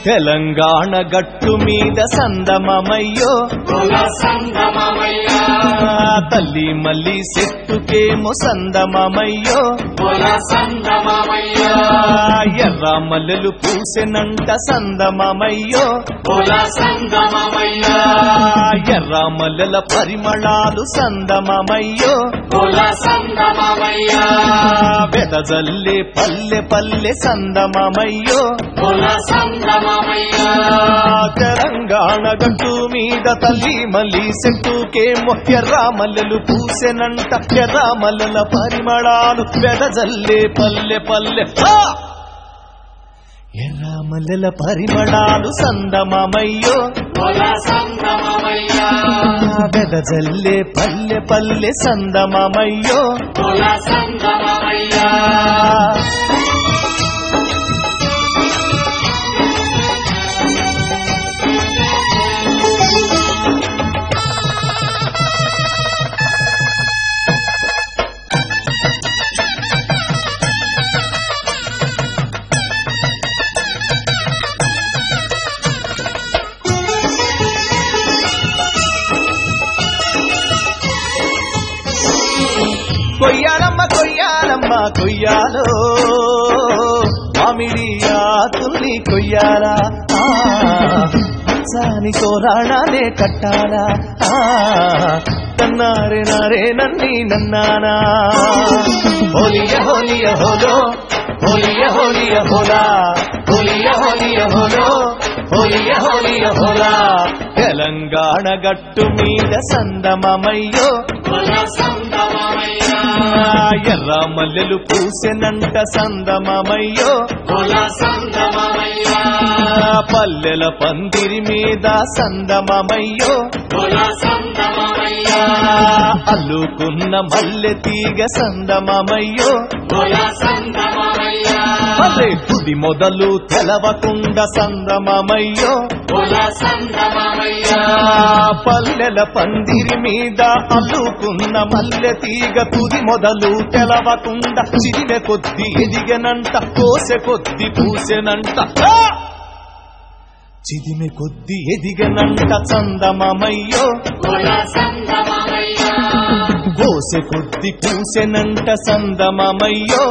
తెలంగాణ గట్టు మీద సందమమయ్యో తల్లి మల్లి చెట్టుకేమో సందమమయ్యో ఎర్ర మల్లెలు పూసెనంట సందమమయ్యో ఎర్ర మల్లెల పరిమళాలు సందమమయ్యో వెదజల్లే పల్లె పల్లె సందమమయ్యో తెలంగాణ గట్టు మీద తల్లి మల్లి చెట్టుకేమో ఎర్ర మల్లెలు పూసెనంట ఎర్ర మల్లెల పరిమళాలు వెదజల్లే పల్లె పల్లె ఎర్ర మల్లెల పరిమళాలు సందమమయ్యో వెదజల్లే పల్లె పల్లె సందమమయ్యో కొయ్యాలమ్మ కొయ్యాలమ్మ కొయ్యాలో మామిడి ఆకుల్ని కొయ్యాలా సాని తోరాణాలే కట్టాలా తన్నారే నారే నన్ని నన్నానా హోలియ హోలియ హోలో హోలియ హోలియ హోలా హోలియ హోలియ హోలో హోలియ హోలియ హోలా తెలంగాణ గట్టు మీద సందమమయ్యో ఎర్ర మల్లెలు పూసెనంట సందమమయ్యో పల్లెల పందిరి మీద సందమమయ్యో అల్లుకున్న మల్లె తీగ సందమమయ్యో మల్లె తుది మొదలు తెలవకుండ సందమమయ్యో పల్లెల పందిరి మీద అల్లుకున్న మల్లె తీగ తుది మొదలు తెలవకుండ చిరిమె కొద్ది ఎదిగనంట కోసె కొద్ది పూసెనంట చిదిమె కొద్ది ఎదిగనంట సందమమయ్యో కోసె కొద్ది పూసెనంట సందమమయ్యో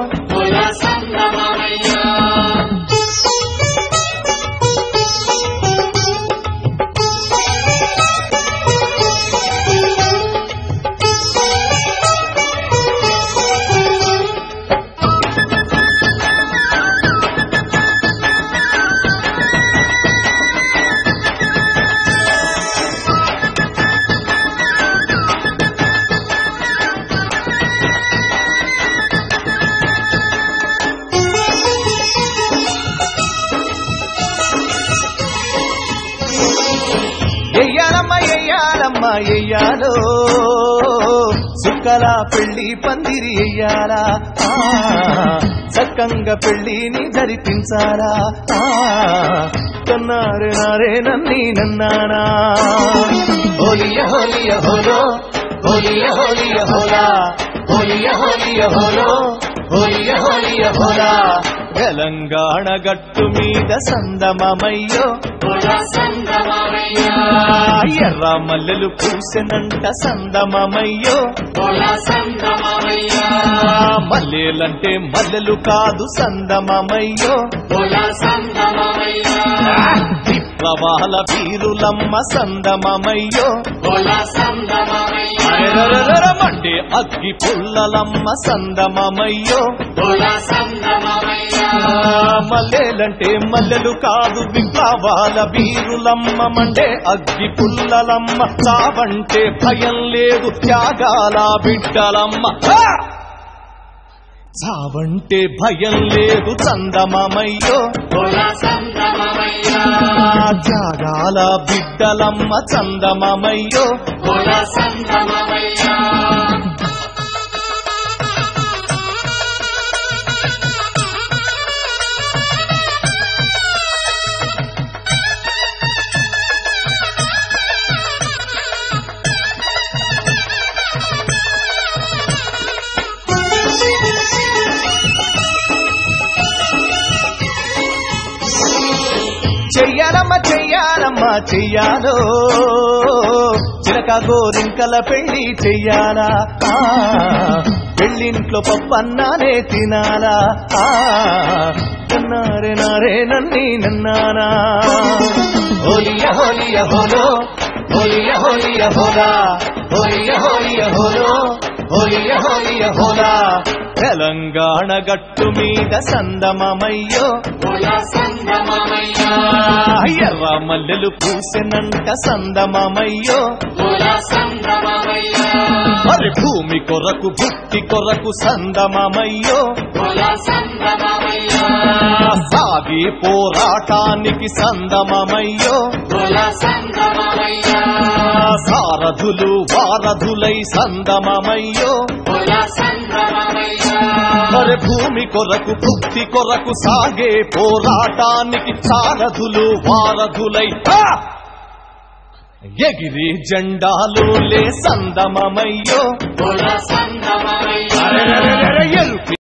ఎయ్యాలమ్మ ఎయ్యాలో సుక్కల పెళ్లి పందిరి ఎయ్యాలా చక్కంగా పెళ్లిని జరిపించాలా తన్నారే నారే నన్ని నన్నానా హోలియ హోలియ హోలో హోలియ హోలియ హోలా హోలియ హోలియ హోలో హోలియ హోలియ హోలా తెలంగాణ గట్టు మీద సందమమయ్యో ఎర్ర మల్లెలు పూసెనంట సందమమయ్యో మల్లెలంటే మల్లెలు కాదు సందమమయ్యో విప్లవాల వీరులమ్మ సందమమయ్యో మండే అగ్గి పుల్లలమ్మ సందమమయ్యో మల్లెలంటే మల్లెలు కాదు విప్లవాల వీరులమ్మ మండే అగ్గి పుల్లలమ్మ చావంటే భయం లేదు త్యాగాల బిడ్డలమ్మ చావంటే భయం లేదు సందమమయ్యో త్యాగాల బిడ్డలమ్మ సందమమయ్యో చెయ్యాలమ్మ చెయ్యాలమ్మ చెయ్యాలో చిలక గోరింకల పెళ్లి చెయ్యాలా పెళ్ళింట్లో పప్పన్నానే తినాలా నన్నారే నారే నన్ని నన్నానా హోలియ హోలియ హోలో హోలియ హోలియ హోలా హోలియ హోలియ హోలో హోలియ హోలియ హోలా తెలంగాణ గట్టు మీద సందమమయ్యో ఎర్ర మల్లెలు పూసెనంట సందమమయ్యో మరి భూమి కొరకు భుక్తి కొరకు సందమమయ్యో సాగి పోరాటానికి సందమమయ్యో సారథులు వారధులై సందమమయ్యో మరి భూమి కొరకు భుక్తి కొరకు సాగే పోరాటానికి సారథులు వారధులై ఎగిరి జెండాలు లే సందమమయ్యో